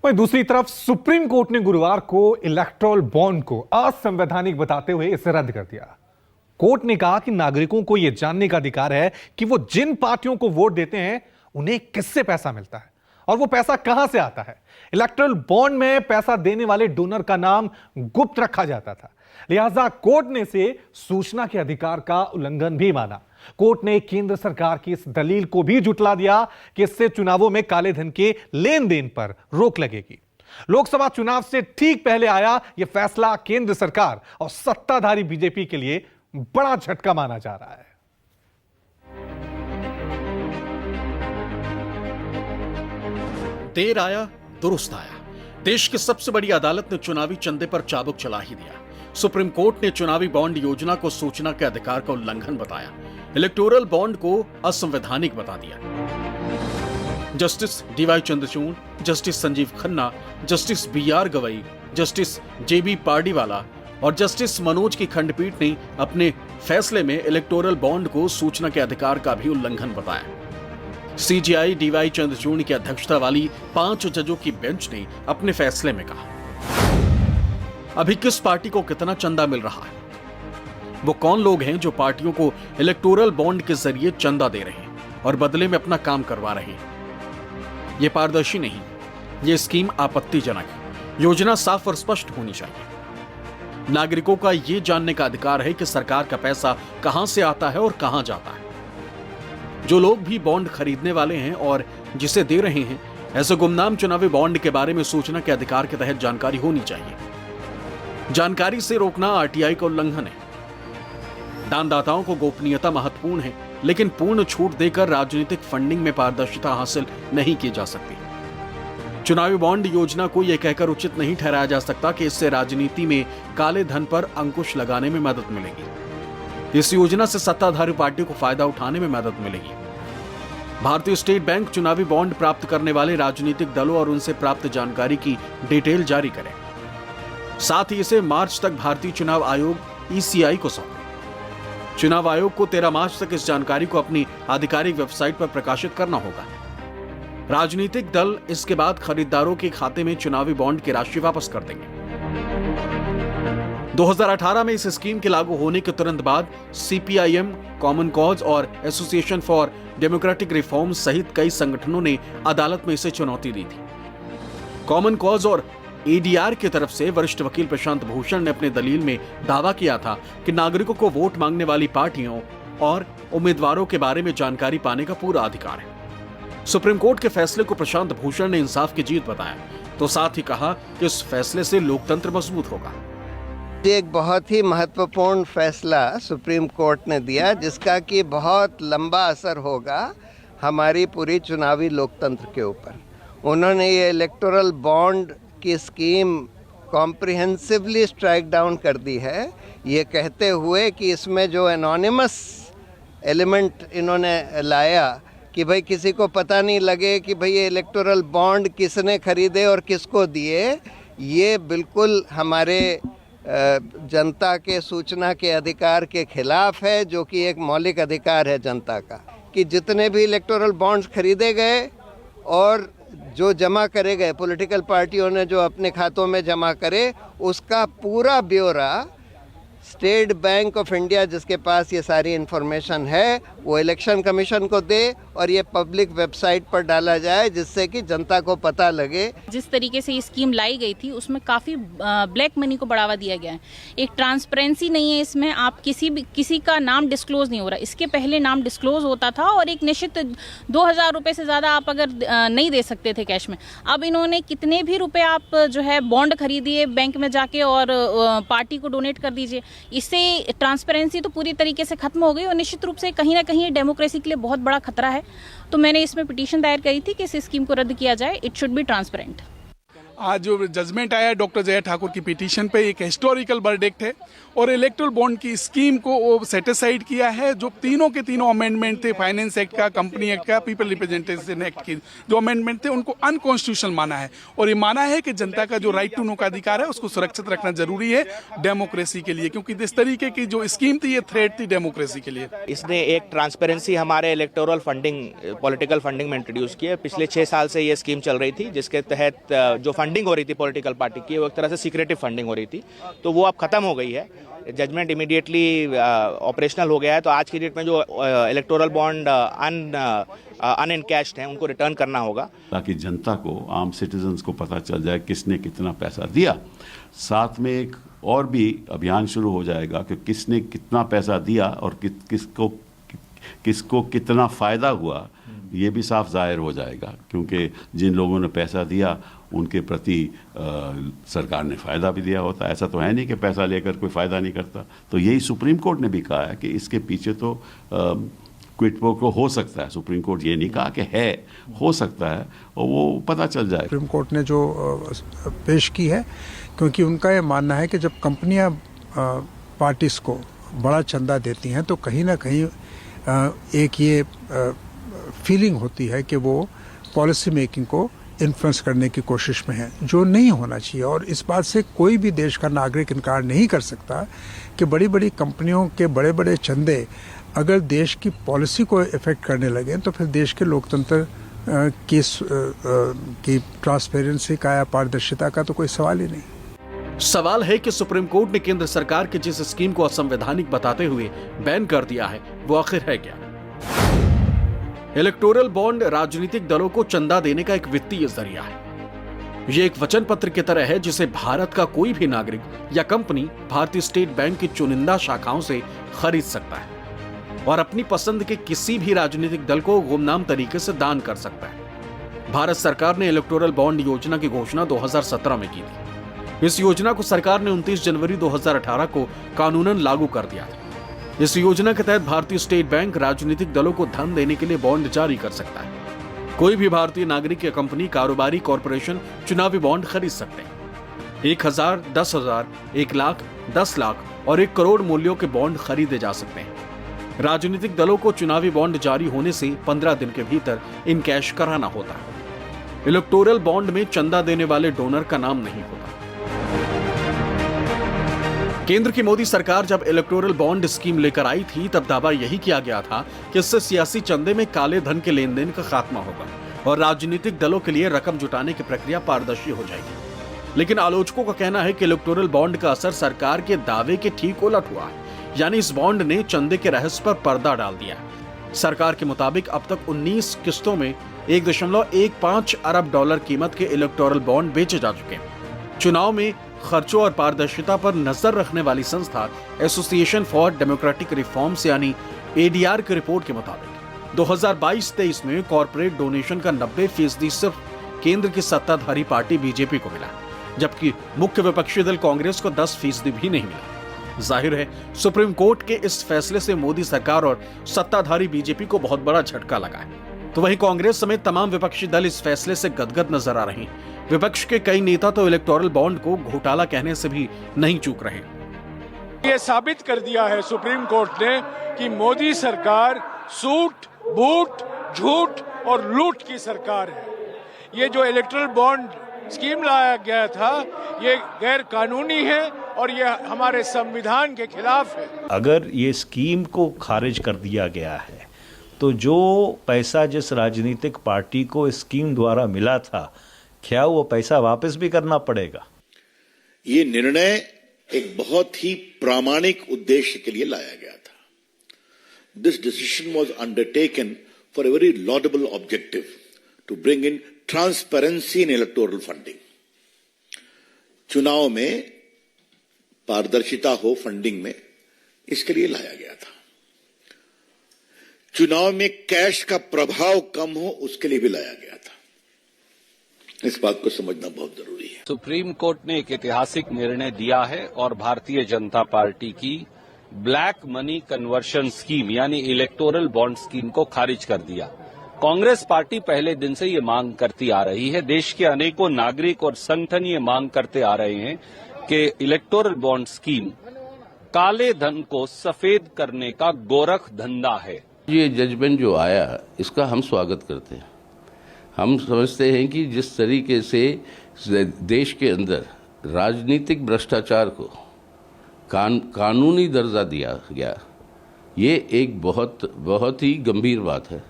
वहीं दूसरी तरफ सुप्रीम कोर्ट ने गुरुवार को इलेक्टोरल बॉन्ड को असंवैधानिक बताते हुए इसे रद्द कर दिया। कोर्ट ने कहा कि नागरिकों को यह जानने का अधिकार है कि वो जिन पार्टियों को वोट देते हैं उन्हें किससे पैसा मिलता है और वो पैसा कहां से आता है। इलेक्टोरल बॉन्ड में पैसा देने वाले डोनर का नाम गुप्त रखा जाता था, लिहाजा कोर्ट ने इसे सूचना के अधिकार का उल्लंघन भी माना। कोर्ट ने केंद्र सरकार की इस दलील को भी झुठला दिया कि इससे चुनावों में काले धन के लेन देन पर रोक लगेगी। लोकसभा चुनाव से ठीक पहले आया यह फैसला केंद्र सरकार और सत्ताधारी बीजेपी के लिए बड़ा झटका माना जा रहा है। देर आया दुरुस्त आया। देश की सबसे बड़ी अदालत ने चुनावी चंदे पर चाबुक चला ही दिया। सुप्रीम कोर्ट ने चुनावी बॉन्ड योजना को सूचना के अधिकार का उल्लंघन बताया, इलेक्टोरल बॉन्ड को असंवैधानिक बता दिया। Justice DY Chandrachud, justice Sanjiv Khanna, justice BR Gavai, justice JB Pardiwala और जस्टिस मनोज की खंडपीठ ने अपने फैसले में इलेक्टोरल बॉन्ड को सूचना के अधिकार का भी उल्लंघन बताया। सीजेआई डीवाई चंद्रचूड़ की अध्यक्षता वाली 5 जजों की बेंच ने अपने फैसले में कहा, अभी किस पार्टी को कितना चंदा मिल रहा है, वो कौन लोग हैं जो पार्टियों को इलेक्टोरल बॉन्ड के जरिए चंदा दे रहे हैं और बदले में अपना काम करवा रहे हैं। ये पारदर्शी नहीं, ये स्कीम आपत्तिजनक है। योजना साफ और स्पष्ट होनी चाहिए। नागरिकों का ये जानने का अधिकार है कि सरकार का पैसा कहां से आता है और कहां जाता है। जो लोग भी बॉन्ड खरीदने वाले हैं और जिसे दे रहे हैं, ऐसे गुमनाम चुनावी बॉन्ड के बारे में सूचना के अधिकार के तहत जानकारी होनी चाहिए। जानकारी से रोकना आरटीआई का उल्लंघन है। दानदाताओं को गोपनीयता महत्वपूर्ण है, लेकिन पूर्ण छूट देकर राजनीतिक फंडिंग में पारदर्शिता हासिल नहीं की जा सकती। चुनावी बॉन्ड योजना को यह कहकर उचित नहीं ठहराया जा सकता कि इससे राजनीति में काले धन पर अंकुश लगाने में मदद मिलेगी। इस योजना से सत्ताधारी पार्टी को फायदा उठाने में मदद मिलेगी। भारतीय स्टेट बैंक चुनावी बॉन्ड प्राप्त करने वाले राजनीतिक दलों और उनसे प्राप्त जानकारी की डिटेल जारी करे। साथ ही इसे मार्च तक भारतीय चुनाव आयोग ईसीआई को सौंपे। चुनाव आयोग को 13 मार्च तक इस जानकारी को अपनी आधिकारिक वेबसाइट पर प्रकाशित करना होगा। राजनीतिक दल इसके बाद खरीदारों के खाते में चुनावी बॉन्ड की राशि वापस कर देंगे। 2018 में इस स्कीम के लागू होने के तुरंत बाद सीपीआईएम, कॉमन कॉज और एसोसिएशन फॉर डेमोक्रेटिक रिफॉर्म सहित कई संगठनों ने अदालत में इसे चुनौती दी थी। कॉमन कॉज और एडीआर की तरफ से वरिष्ठ वकील प्रशांत भूषण ने अपने दलील में दावा किया था कि नागरिकों को वोट मांगने वाली पार्टियों और उम्मीदवारों के बारे में जानकारी पाने का पूरा अधिकार है। सुप्रीम कोर्ट के फैसले को प्रशांत भूषण ने इंसाफ की जीत बताया, तो साथ ही कहा कि इस फैसले से लोकतंत्र मजबूत होगा। एक बहुत ही महत्वपूर्ण फैसला सुप्रीम कोर्ट ने दिया, जिसका कि बहुत लंबा असर होगा हमारी पूरी चुनावी लोकतंत्र के ऊपर। उन्होंने ये इलेक्टोरल बॉन्ड की स्कीम कॉम्प्रिहेंसिवली स्ट्राइक डाउन कर दी है, ये कहते हुए कि इसमें जो एनोनिमस एलिमेंट इन्होंने लाया कि भाई किसी को पता नहीं लगे कि भाई ये इलेक्टोरल बॉन्ड किसने खरीदे और किसको दिए, ये बिल्कुल हमारे जनता के सूचना के अधिकार के खिलाफ है, जो कि एक मौलिक अधिकार है जनता का। कि जितने भी इलेक्टोरल बॉन्ड्स खरीदे गए और जो जमा करे गए, पॉलिटिकल पार्टियों ने जो अपने खातों में जमा करे, उसका पूरा ब्यौरा स्टेट बैंक ऑफ इंडिया, जिसके पास ये सारी इन्फॉर्मेशन है, वो इलेक्शन कमीशन को दे और ये पब्लिक वेबसाइट पर डाला जाए, जिससे कि जनता को पता लगे। जिस तरीके से ये स्कीम लाई गई थी उसमें काफ़ी ब्लैक मनी को बढ़ावा दिया गया है। एक ट्रांसपेरेंसी नहीं है इसमें, आप किसी का नाम डिस्क्लोज नहीं हो रहा। इसके पहले नाम डिस्क्लोज होता था और एक निश्चित 2000 रुपये से ज़्यादा आप अगर नहीं दे सकते थे कैश में। अब इन्होंने कितने भी रुपए आप जो है बॉन्ड खरीदिए बैंक में जाके और पार्टी को डोनेट कर दीजिए। इससे ट्रांसपेरेंसी तो पूरी तरीके से खत्म हो गई और निश्चित रूप से कहीं ना कहीं डेमोक्रेसी के लिए बहुत बड़ा खतरा है। तो मैंने इसमें पिटीशन दायर करी थी कि इस स्कीम को रद्द किया जाए। It should be transparent. आज जो जजमेंट आया डॉक्टर जया ठाकुर की पिटीशन पे एक हिस्टोरिकल वर्डिक्ट है और इलेक्टोरल बॉन्ड की स्कीम को वो सेटिसाइड किया है। जो तीनों के तीनों अमेंडमेंट थे, फाइनेंस एक्ट का, कंपनी एक्ट का, पीपल रिप्रेजेंटेशन एक्ट की जो अमेंडमेंट थे उनको अनकॉन्स्टिट्यूशनल माना है और ये माना है कि जनता का जो राइट टू नो का अधिकार है उसको सुरक्षित रखना जरूरी है डेमोक्रेसी के लिए, क्योंकि इस तरीके की जो स्कीम थी ये थ्रेट थी डेमोक्रेसी के लिए। इसने एक ट्रांसपेरेंसी हमारे इलेक्टोरल फंडिंग, पॉलिटिकल फंडिंग में इंट्रोड्यूस की है। पिछले 6 साल से ये स्कीम चल रही थी जिसके तहत जो फंडिंग हो रही थी पॉलिटिकल पार्टी की वो एक तरह से सीक्रेटिव फंडिंग हो रही थी, तो वो अब खत्म हो गई है। जजमेंट इमीडिएटली ऑपरेशनल हो गया है। तो आज की डेट में जो इलेक्टोरल बॉन्ड अनएनकैश्ड हैं उनको रिटर्न करना होगा ताकि जनता को, आम सिटीजन्स को पता चल जाए किसने कितना पैसा दिया। साथ में एक और भी अभियान शुरू हो जाएगा कि किसने कितना पैसा दिया और किसको कितना फ़ायदा हुआ, ये भी साफ जाहिर हो जाएगा, क्योंकि जिन लोगों ने पैसा दिया उनके प्रति सरकार ने फ़ायदा भी दिया होता है। ऐसा तो है नहीं कि पैसा लेकर कोई फ़ायदा नहीं करता। तो यही सुप्रीम कोर्ट ने भी कहा है कि इसके पीछे तो क्विड प्रो क्वो हो सकता है। सुप्रीम कोर्ट ये नहीं कहा कि है, हो सकता है और वो पता चल जाए। सुप्रीम कोर्ट ने जो पेश की है, क्योंकि उनका ये मानना है कि जब कंपनियां पार्टीज को बड़ा चंदा देती हैं तो कहीं ना कहीं एक ये फीलिंग होती है कि वो पॉलिसी मेकिंग को इन्फ्लुएंस करने की कोशिश में है, जो नहीं होना चाहिए। और इस बात से कोई भी देश का नागरिक इनकार नहीं कर सकता कि बड़ी बड़ी कंपनियों के बड़े बड़े चंदे अगर देश की पॉलिसी को इफेक्ट करने लगे तो फिर देश के लोकतंत्र की ट्रांसपेरेंसी का या पारदर्शिता का तो कोई सवाल ही नहीं। सवाल है कि सुप्रीम कोर्ट ने केंद्र सरकार की जिस स्कीम को असंवैधानिक बताते हुए बैन कर दिया है वो आखिर है क्या? इलेक्टोरल बॉन्ड राजनीतिक दलों को चंदा देने का एक वित्तीय जरिया है। यह एक वचन पत्र की तरह है जिसे भारत का कोई भी नागरिक या कंपनी भारतीय स्टेट बैंक की चुनिंदा शाखाओं से खरीद सकता है और अपनी पसंद के किसी भी राजनीतिक दल को गुमनाम तरीके से दान कर सकता है। भारत सरकार ने इलेक्टोरल बॉन्ड योजना की घोषणा 2017 में की थी। इस योजना को सरकार ने 29 जनवरी 2018 को कानूनन लागू कर दिया था। इस योजना के तहत भारतीय स्टेट बैंक राजनीतिक दलों को धन देने के लिए बॉन्ड जारी कर सकता है। कोई भी भारतीय नागरिक या कंपनी, कारोबारी, कॉरपोरेशन चुनावी बॉन्ड खरीद सकते हैं। 1000, 10,000, 1 लाख, 10 लाख और 1 करोड़ मूल्यों के बॉन्ड खरीदे जा सकते हैं। राजनीतिक दलों को चुनावी बॉन्ड जारी होने से 15 दिन के भीतर इन कैश कराना होता है। इलेक्टोरल बॉन्ड में चंदा देने वाले डोनर का नाम नहीं होता। केंद्र की मोदी सरकार जब इलेक्टोरल बॉन्ड स्कीम लेकर आई थी तब दावा यही किया गया था कि इससे सियासी चंदे में काले धन के लेन देन का खात्मा होगा और राजनीतिक दलों के लिए रकम जुटाने की प्रक्रिया पारदर्शी हो जाएगी। लेकिन आलोचकों का कहना है कि इलेक्टोरल बॉन्ड का असर सरकार के दावे के ठीक उलट हुआ है, यानी इस बॉन्ड ने चंदे के रहस्य पर पर्दा डाल दिया। सरकार के मुताबिक अब तक 19 किस्तों में 1.15 अरब डॉलर कीमत के इलेक्टोरल बॉन्ड बेचे जा चुके हैं। चुनाव में खर्चों और पारदर्शिता पर नजर रखने वाली संस्था एसोसिएशन फॉर डेमोक्रेटिक रिफॉर्म्स यानी एडीआर की रिपोर्ट के मुताबिक 2022-23 में कॉर्पोरेट डोनेशन का 90% सिर्फ केंद्र की सत्ताधारी पार्टी बीजेपी को मिला, जबकि मुख्य विपक्षी दल कांग्रेस को 10% भी नहीं मिला। जाहिर है सुप्रीम कोर्ट के इस फैसले से मोदी सरकार और सत्ताधारी बीजेपी को बहुत बड़ा झटका लगा है। तो वहीं कांग्रेस समेत तमाम विपक्षी दल इस फैसले से गदगद नजर आ रहे हैं। विपक्ष के कई नेता तो इलेक्टोरल बॉन्ड को घोटाला कहने से भी नहीं चूक रहे। ये साबित कर दिया है सुप्रीम कोर्ट ने कि मोदी सरकार सूट, बूट, झूठ और लूट की सरकार है। ये जो इलेक्टोरल बॉन्ड स्कीम लाया गया था ये गैर कानूनी है और ये हमारे संविधान के खिलाफ है। अगर ये स्कीम को खारिज कर दिया गया है तो जो पैसा जिस राजनीतिक पार्टी को स्कीम द्वारा मिला था, क्या वो पैसा वापस भी करना पड़ेगा? ये निर्णय एक बहुत ही प्रामाणिक उद्देश्य के लिए लाया गया था। This decision was undertaken for a very laudable objective to bring in transparency in electoral funding. चुनाव में पारदर्शिता हो फंडिंग में, इसके लिए लाया गया था। चुनाव में कैश का प्रभाव कम हो उसके लिए भी लाया गया था। इस बात को समझना बहुत जरूरी है। सुप्रीम कोर्ट ने एक ऐतिहासिक निर्णय दिया है और भारतीय जनता पार्टी की ब्लैक मनी कन्वर्शन स्कीम यानी इलेक्टोरल बॉन्ड स्कीम को खारिज कर दिया। कांग्रेस पार्टी पहले दिन से ये मांग करती आ रही है। देश के अनेकों नागरिक और संगठन ये मांग करते आ रहे हैं कि इलेक्टोरल बॉन्ड स्कीम काले धन को सफेद करने का गोरख धंधा है। ये जजमेंट जो आया इसका हम स्वागत करते हैं। हम समझते हैं कि जिस तरीके से देश के अंदर राजनीतिक भ्रष्टाचार को कानूनी दर्जा दिया गया, ये एक बहुत ही गंभीर बात है।